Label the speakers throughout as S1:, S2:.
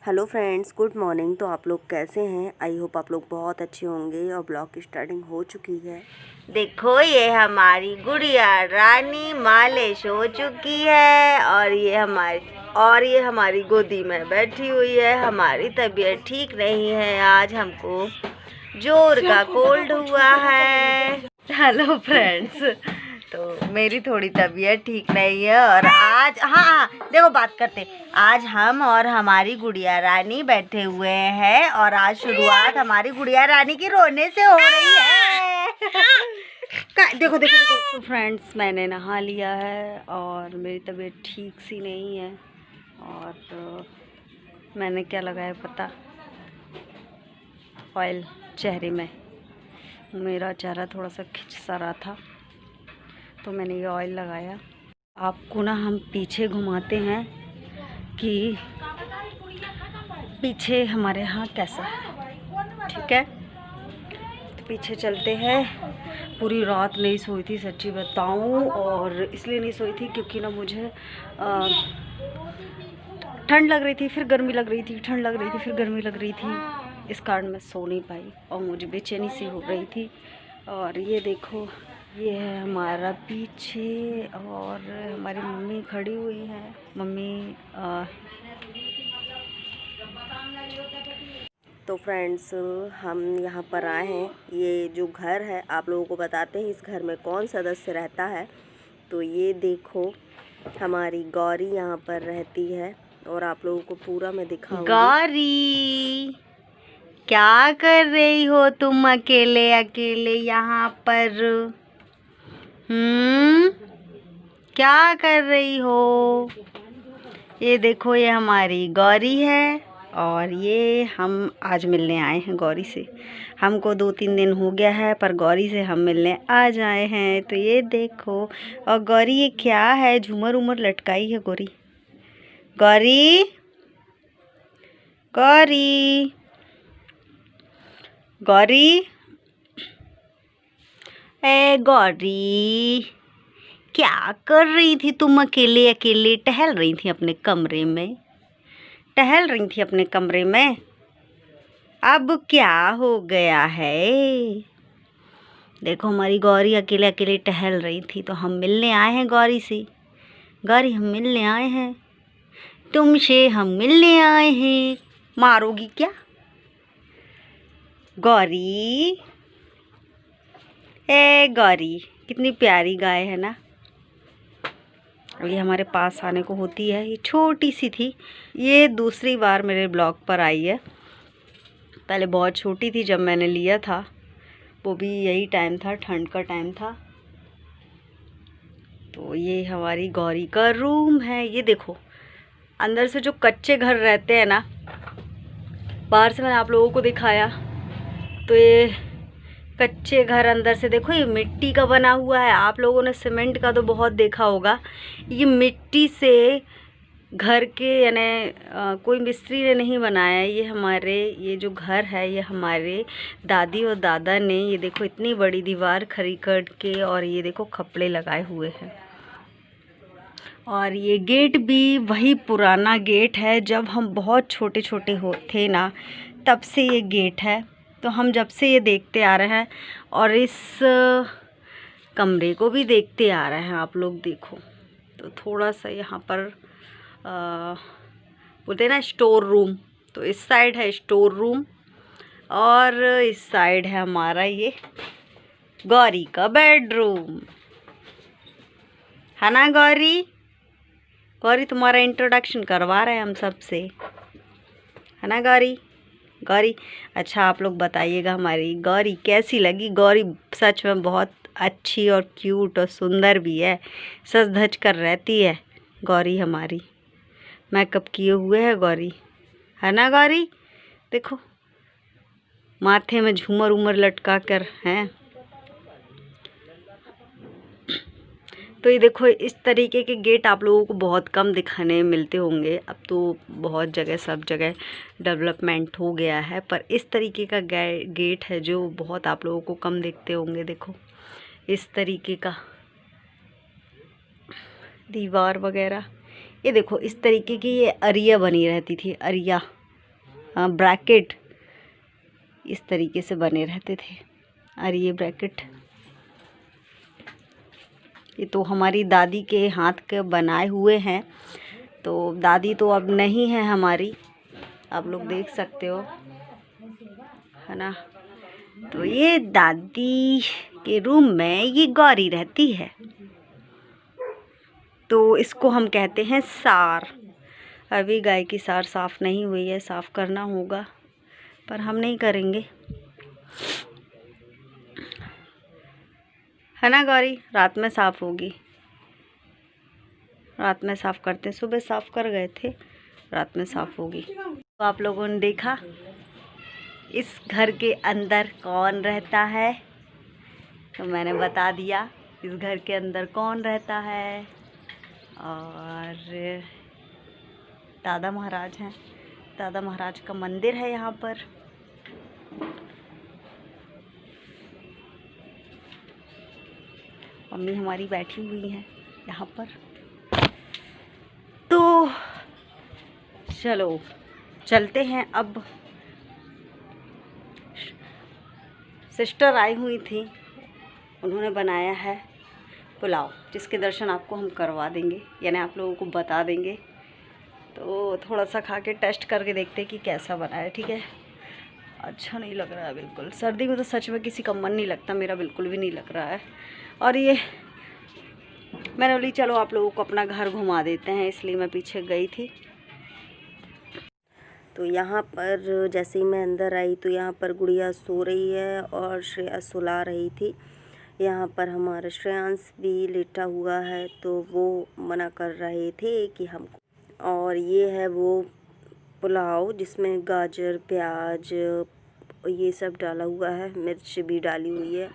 S1: Hello friends, good morning. तो आप लोग कैसे हैं? आई होप आप लोग बहुत अच्छे होंगे। और ब्लॉग की स्टार्टिंग हो चुकी है। देखो, ये हमारी गुड़िया रानी मालिश हो चुकी है और ये हमारी गोदी में बैठी हुई है। हमारी तबीयत ठीक नहीं है, आज हमको जोर का कोल्ड हुआ है। हेलो फ्रेंड्स, तो मेरी थोड़ी तबीयत ठीक नहीं है और आज हाँ देखो बात करते, आज हम और हमारी गुड़िया रानी बैठे हुए हैं और आज शुरुआत हमारी गुड़िया रानी की रोने से हो रही है। देखो देखो देखो। तो फ्रेंड्स, मैंने नहा लिया है और मेरी तबीयत ठीक सी नहीं है और तो मैंने क्या लगाया पता, ऑयल चेहरे में। मेरा चेहरा थोड़ा सा खिंच सा रहा था तो मैंने ये ऑयल लगाया। आपको ना हम पीछे घुमाते हैं कि पीछे हमारे यहाँ कैसा है, ठीक है? तो पीछे चलते हैं। पूरी रात नहीं सोई थी सच्ची बताऊँ, और इसलिए नहीं सोई थी क्योंकि ना मुझे ठंड लग रही थी, फिर गर्मी लग रही थी, ठंड लग रही थी, फिर गर्मी लग रही थी। इस कारण मैं सो नहीं पाई और मुझे बेचैनी सी हो रही थी। और ये देखो, ये है हमारा पीछे और हमारी मम्मी खड़ी हुई है। मम्मी तो फ्रेंड्स, हम यहाँ पर आए हैं। ये जो घर है, आप लोगों को बताते हैं इस घर में कौन सदस्य रहता है। तो ये देखो, हमारी गौरी यहाँ पर रहती है और आप लोगों को पूरा मैं दिखाऊंगी। गौरी, क्या कर रही हो तुम अकेले अकेले यहाँ पर? क्या कर रही हो? ये देखो, ये हमारी गौरी है और ये हम आज मिलने आए हैं गौरी से। हमको 2-3 दिन हो गया है पर गौरी से हम मिलने आ जाए हैं। तो ये देखो, और गौरी ये क्या है, झूमर उमर लटकाई है गौरी। गौरी गौरी गौरी, ए गौरी, क्या कर रही थी तुम अकेले अकेले? टहल रही थी अपने कमरे में, टहल रही थी अपने कमरे में। अब क्या हो गया है? देखो, हमारी गौरी अकेले अकेले टहल रही थी तो हम मिलने आए हैं गौरी से। गौरी, हम मिलने आए हैं तुमसे, हम मिलने आए हैं। मारोगी क्या गौरी? ए गौरी, कितनी प्यारी गाय है ना। ये हमारे पास आने को होती है, ये छोटी सी थी। ये दूसरी बार मेरे ब्लॉग पर आई है। पहले बहुत छोटी थी जब मैंने लिया था, वो भी यही टाइम था, ठंड का टाइम था। तो ये हमारी गौरी का रूम है। ये देखो, अंदर से जो कच्चे घर रहते हैं ना, बाहर से मैंने आप लोगों को दिखाया, तो ये कच्चे घर अंदर से देखो, ये मिट्टी का बना हुआ है। आप लोगों ने सीमेंट का तो बहुत देखा होगा, ये मिट्टी से घर के यानी कोई मिस्त्री ने नहीं बनाया है। ये जो घर है, ये हमारे दादी और दादा ने, ये देखो इतनी बड़ी दीवार खड़ी करके, और ये देखो खपड़े लगाए हुए हैं। और ये गेट भी वही पुराना गेट है, जब हम बहुत छोटे छोटे थे ना, तब से ये गेट है। तो हम जब से ये देखते आ रहे हैं और इस कमरे को भी देखते आ रहे हैं। आप लोग देखो, तो थोड़ा सा यहाँ पर बोलते हैं ना स्टोर रूम, तो इस साइड है स्टोर रूम और इस साइड है हमारा ये गौरी का बेडरूम, है ना गौरी? गौरी, तुम्हारा इंट्रोडक्शन करवा रहे हैं हम सबसे, है ना गौरी? गौरी, अच्छा आप लोग बताइएगा हमारी गौरी कैसी लगी। गौरी सच में बहुत अच्छी और क्यूट और सुंदर भी है, सज धज कर रहती है गौरी हमारी। मेकअप किए हुए है गौरी, है ना गौरी? देखो, माथे में झूमर उमर लटका कर हैं। तो ये देखो, इस तरीके के गेट आप लोगों को बहुत कम दिखाने मिलते होंगे। अब तो बहुत जगह, सब जगह डेवलपमेंट हो गया है, पर इस तरीके का गेट है जो बहुत आप लोगों को कम दिखते होंगे। देखो, इस तरीके का दीवार वगैरह, ये देखो इस तरीके की ये अरिया बनी रहती थी, अरिया ब्रैकेट इस तरीके से बने रहते थे। और ये ब्रैकेट ये तो हमारी दादी के हाथ के बनाए हुए हैं। तो दादी तो अब नहीं है हमारी, आप लोग देख सकते हो, है ना। तो ये दादी के रूम में ये गौरी रहती है। तो इसको हम कहते हैं सार। अभी गाय की सार साफ़ नहीं हुई है, साफ़ करना होगा, पर हम नहीं करेंगे, है ना गौरी। रात में साफ़ होगी, रात में साफ़ करते हैं। सुबह साफ़ कर गए थे, रात में साफ़ होगी। तो आप लोगों ने देखा इस घर के अंदर कौन रहता है, तो मैंने बता दिया इस घर के अंदर कौन रहता है। और दादा महाराज हैं, दादा महाराज का मंदिर है यहाँ पर। मम्मी हमारी बैठी हुई हैं यहाँ पर। तो चलो चलते हैं। अब सिस्टर आई हुई थी, उन्होंने बनाया है पुलाव, जिसके दर्शन आपको हम करवा देंगे, यानी आप लोगों को बता देंगे। तो थोड़ा सा खा के टेस्ट करके देखते हैं कि कैसा बना है, ठीक है। अच्छा नहीं लग रहा है बिल्कुल, सर्दी में तो सच में किसी का मन नहीं लगता, मेरा बिल्कुल भी नहीं लग रहा है। और ये मैंने बोली चलो आप लोगों को अपना घर घुमा देते हैं, इसलिए मैं पीछे गई थी। तो यहाँ पर जैसे ही मैं अंदर आई तो यहाँ पर गुड़िया सो रही है और श्रेया सुला रही थी। यहाँ पर हमारा श्रेयांश भी लेटा हुआ है, तो वो मना कर रहे थे कि हम। और ये है वो पुलाव जिसमें गाजर, प्याज ये सब डाला हुआ है, मिर्च भी डाली हुई है।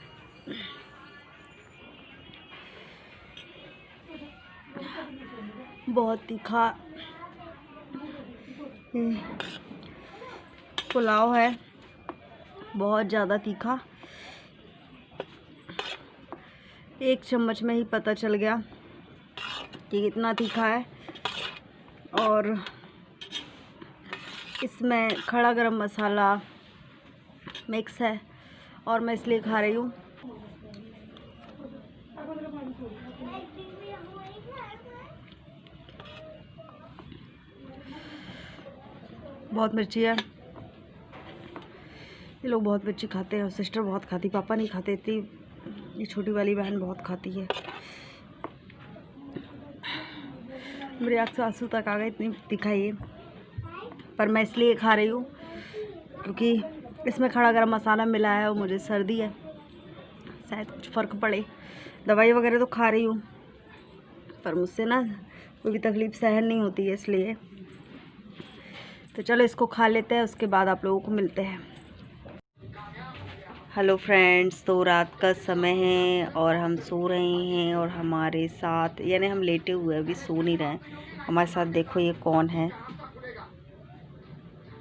S1: बहुत तीखा पुलाव है, बहुत ज़्यादा तीखा। एक चम्मच में ही पता चल गया कि कितना तीखा है। और इसमें खड़ा गरम मसाला मिक्स है, और मैं इसलिए खा रही हूँ। बहुत मिर्ची है, ये लोग बहुत मिर्ची खाते हैं, और सिस्टर बहुत खाती, पापा नहीं खाते इतनी, ये छोटी वाली बहन बहुत खाती है। मेरे आँख से आंसू तक आ गए, इतनी तीखा ये। पर मैं इसलिए खा रही हूँ क्योंकि इसमें खड़ा गरम मसाला मिला है, और मुझे सर्दी है, शायद कुछ फ़र्क पड़े। दवाई वगैरह तो खा रही हूँ, पर मुझसे ना कोई भी तकलीफ़ सहन नहीं होती है, इसलिए। तो चलो इसको खा लेते हैं, उसके बाद आप लोगों को मिलते हैं। हेलो फ्रेंड्स, तो रात का समय है और हम सो रहे हैं, और हमारे साथ, यानी हम लेटे हुए अभी सो नहीं रहे हैं, हमारे साथ देखो ये कौन है,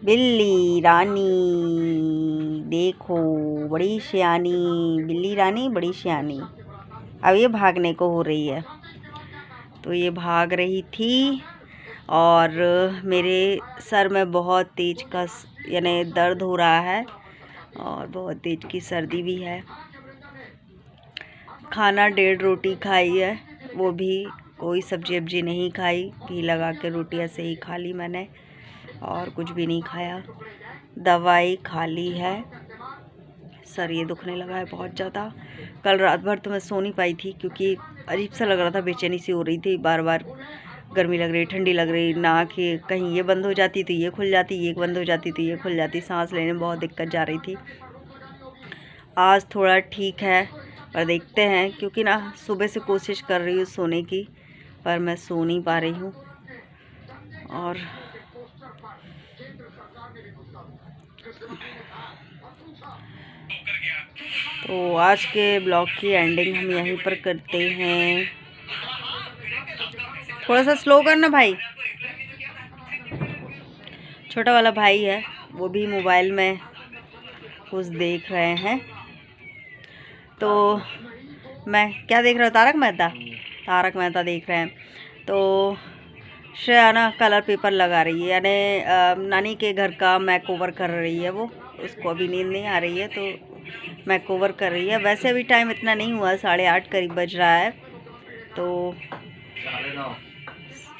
S1: बिल्ली रानी। देखो बड़ी सियानी बिल्ली रानी, बड़ी सियानी। अब ये भागने को हो रही है, तो ये भाग रही थी। और मेरे सर में बहुत तेज का यानी दर्द हो रहा है, और बहुत तेज की सर्दी भी है। खाना 1.5 रोटी खाई है, वो भी कोई सब्जी वब्जी नहीं खाई, घी लगा के रोटी ऐसे ही खा ली मैंने, और कुछ भी नहीं खाया। दवाई खा ली है, सर ये दुखने लगा है बहुत ज़्यादा। कल रात भर तो मैं सो नहीं पाई थी, क्योंकि अजीब सा लग रहा था, बेचैनी सी हो रही थी, बार बार गर्मी लग रही, ठंडी लग रही, नाक कहीं ये बंद हो जाती तो ये खुल जाती, ये बंद हो जाती तो ये खुल जाती, सांस लेने में बहुत दिक्कत जा रही थी। आज थोड़ा ठीक है, पर देखते हैं, क्योंकि ना सुबह से कोशिश कर रही हूँ सोने की, पर मैं सो नहीं पा रही हूँ। और तो आज के ब्लॉग की एंडिंग हम यहीं पर करते हैं। थोड़ा सा स्लो करना भाई। छोटा वाला भाई है, वो भी मोबाइल में कुछ देख रहे हैं। तो मैं क्या देख रहा हूँ, तारक मेहता देख रहे हैं। तो श्रेया ना कलर पेपर लगा रही है, यानी नानी के घर का मेक ओवर कर रही है वो। उसको अभी नींद नहीं आ रही है तो मेक ओवर कर रही है। वैसे अभी टाइम इतना नहीं हुआ, 8:30 करीब बज रहा है। तो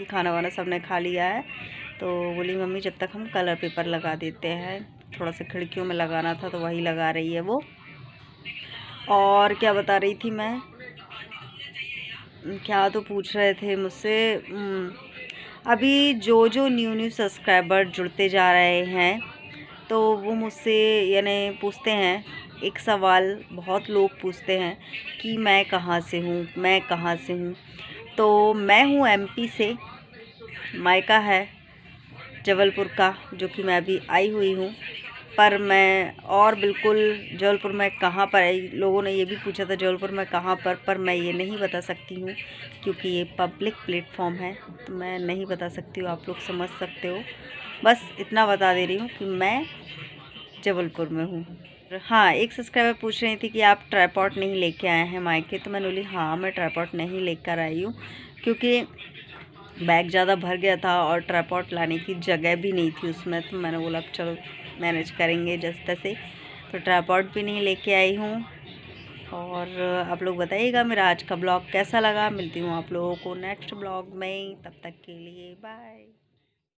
S1: खाना वाना सबने खा लिया है। तो बोली मम्मी जब तक हम कलर पेपर लगा देते हैं, थोड़ा सा खिड़कियों में लगाना था तो वही लगा रही है वो। और क्या बता रही थी मैं, क्या तो पूछ रहे थे मुझसे। अभी जो न्यू सब्सक्राइबर जुड़ते जा रहे हैं तो वो मुझसे यानी पूछते हैं एक सवाल, बहुत लोग पूछते हैं कि मैं कहाँ से हूँ। तो मैं हूँ एमपी से, मायका है जबलपुर का, जो कि मैं अभी आई हुई हूँ। पर मैं और बिल्कुल जबलपुर में कहाँ पर आई, लोगों ने ये भी पूछा था जबलपुर में कहाँ पर मैं ये नहीं बता सकती हूँ क्योंकि ये पब्लिक प्लेटफॉर्म है, तो मैं नहीं बता सकती हूँ। आप लोग समझ सकते हो, बस इतना बता दे रही हूँ कि मैं जबलपुर में हूँ। हाँ, एक सब्सक्राइबर पूछ रही थी कि आप ट्राइपॉड नहीं लेके आए हैं मायके, तो मैंने बोली हाँ मैं ट्राइपॉड नहीं लेकर आई हूँ क्योंकि बैग ज़्यादा भर गया था और ट्राइपॉड लाने की जगह भी नहीं थी उसमें। तो मैंने बोला चलो मैनेज करेंगे जैसे तैसे, तो ट्राइपॉड भी नहीं लेके आई हूँ। और आप लोग बताइएगा मेरा आज का ब्लॉग कैसा लगा। मिलती हूँ आप लोगों को नेक्स्ट ब्लॉग में, तब तक के लिए बाय।